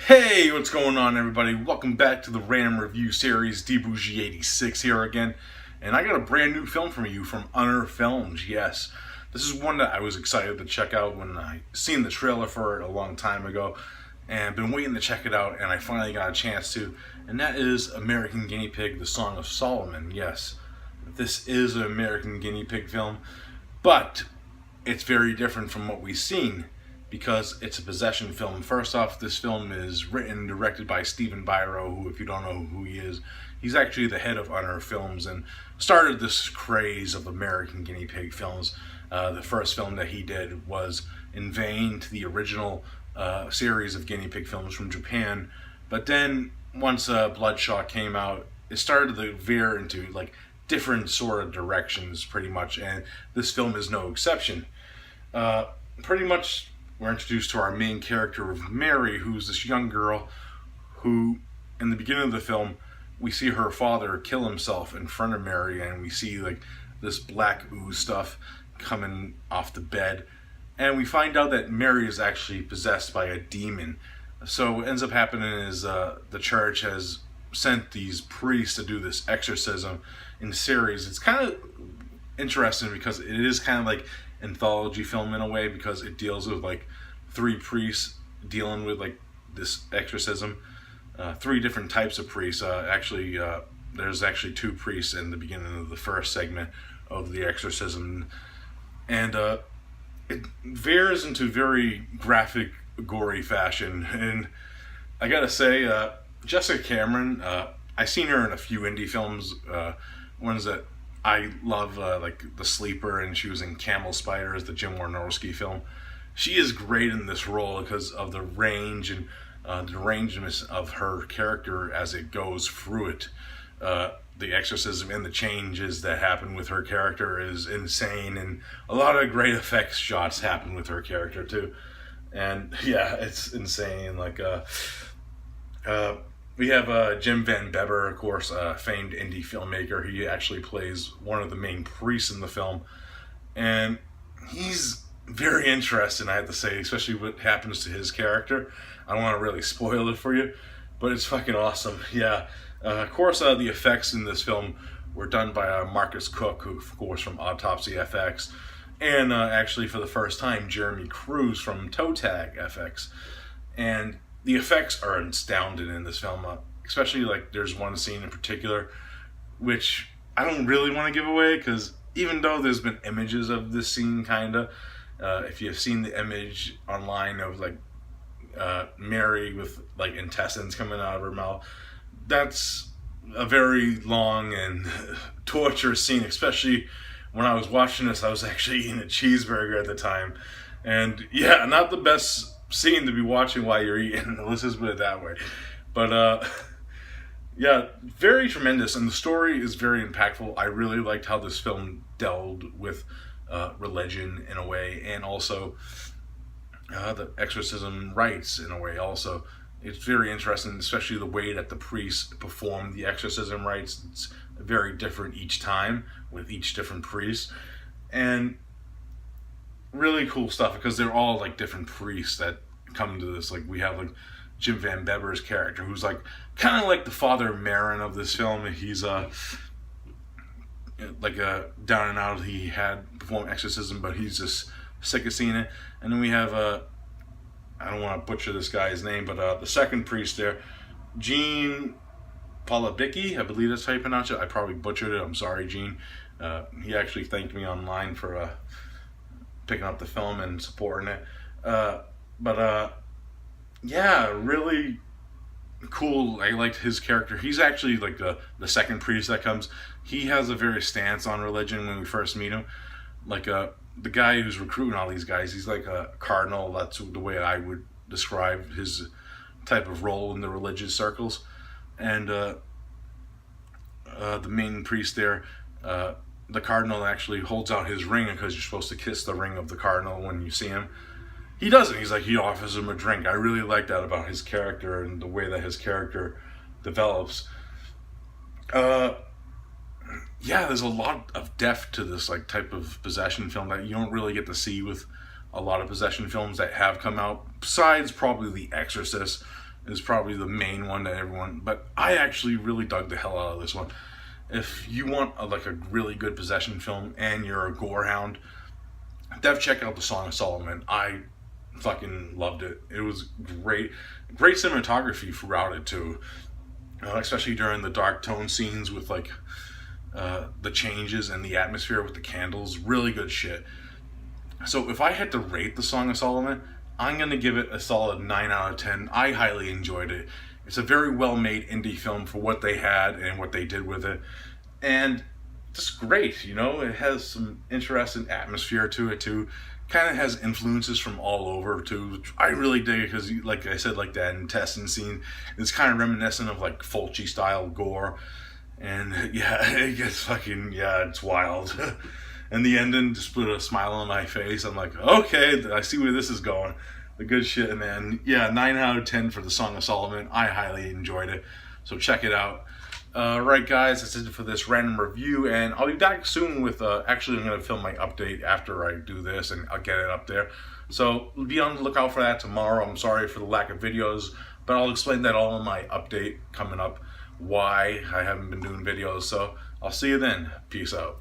Hey, what's going on, everybody? Welcome back to the Random Review Series. DBougie86 here again, and I got a brand new film for you from Unearthed Films. Yes, this is one that I was excited to check out when I seen the trailer for it a long time ago, and been waiting to check it out, and I finally got a chance to. And that is American Guinea Pig: The Song of Solomon. Yes, this is an American Guinea Pig film, but it's very different from what we've seen because it's a possession film. First off, this film is written and directed by Stephen Biro, who, if you don't know who he is, he's actually the head of Unearthed Films and started this craze of American Guinea Pig films. The first film that he did was in vain to the original series of guinea pig films from Japan. But then, once Bloodshot came out, it started to veer into like different sort of directions, pretty much, and this film is no exception. Pretty much, we're introduced to our main character of Mary, who's this young girl who, in the beginning of the film, we see her father kill himself in front of Mary, and we see like this black ooze stuff coming off the bed, and we find out that Mary is actually possessed by a demon. So what ends up happening is the church has sent these priests to do this exorcism in series. It's kind of interesting because it is kind of like anthology film in a way, because it deals with like three priests dealing with like this exorcism, three different types of priests. There's actually two priests in the beginning of the first segment of the exorcism, and it veers into very graphic, gory fashion. And I gotta say, Jessica Cameron, I seen her in a few indie films, ones that I love, like The Sleeper, and she was in Camel Spiders, the Jim Wynorski film. She is great in this role because of the range and the rangeness of her character as it goes through it. The exorcism and the changes that happen with her character is insane, and a lot of great effects shots happen with her character too. And yeah, it's insane. We have Jim Van Beber, of course, a famed indie filmmaker. He actually plays one of the main priests in the film, and he's very interesting, I have to say, especially what happens to his character. I don't want to really spoil it for you, but it's fucking awesome. Yeah, of course, the effects in this film were done by Marcus Cook, who, of course, from Autopsy FX, and actually for the first time, Jeremy Cruz from Toe Tag FX. And the effects are astounding in this film, especially like there's one scene in particular, which I don't really want to give away, because even though there's been images of this scene, kinda, if you've seen the image online of like Mary with like intestines coming out of her mouth, that's a very long and torturous scene. Especially when I was watching this, I was actually eating a cheeseburger at the time, and yeah, not the best scene to be watching while you're eating. Let's just put it that way. But yeah, very tremendous, and the story is very impactful. I really liked how this film dealt with religion in a way, and also the exorcism rites in a way. Also, it's very interesting, especially the way that the priests perform the exorcism rites. It's very different each time with each different priest, and really cool stuff because they're all like different priests that come to this. Like we have like Jim Van Beber's character, who's like kind of like the Father Marin of this film. He's like a down and out. He had performed exorcism, but he's just sick of seeing it. And then we have I don't want to butcher this guy's name, but the second priest there, Gene Polabicki, I believe that's how you pronounce it. I probably butchered it. I'm sorry, Gene. He actually thanked me online for picking up the film and supporting it. Yeah, really cool. I liked his character. He's actually like the second priest that comes. He has a very stance on religion when we first meet him. Like the guy who's recruiting all these guys, he's like a cardinal. That's the way I would describe his type of role in the religious circles. And the main priest there, the cardinal actually holds out his ring because you're supposed to kiss the ring of the cardinal when you see him. He doesn't. He's like, he offers him a drink. I really like that about his character and the way that his character develops. Yeah, there's a lot of depth to this like type of possession film that you don't really get to see with a lot of possession films that have come out, besides probably The Exorcist. is probably the main one that everyone, but I actually really dug the hell out of this one. If you want like a really good possession film and you're a gore hound, definitely check out the Song of Solomon. I fucking loved it. It was great. Great cinematography throughout it too. Especially during the dark tone scenes with like the changes and the atmosphere with the candles. Really good shit. So if I had to rate the Song of Solomon, I'm going to give it a solid 9 out of 10. I highly enjoyed it. It's a very well-made indie film for what they had and what they did with it. And just great, you know? It has some interesting atmosphere to it, too. Kind of has influences from all over, too. I really dig it because, like I said, like that intestine scene, it's kind of reminiscent of, like, Fulci-style gore. And, yeah, it gets fucking, yeah, it's wild. And the ending just put a smile on my face. I'm like, okay, I see where this is going. The good shit. And then, yeah, 9 out of 10 for the Song of Solomon. I highly enjoyed it. So check it out. Right, guys, that's it for this random review. And I'll be back soon with, actually, I'm going to film my update after I do this. And I'll get it up there. So be on the lookout for that tomorrow. I'm sorry for the lack of videos. But I'll explain that all in my update coming up. Why I haven't been doing videos. So I'll see you then. Peace out.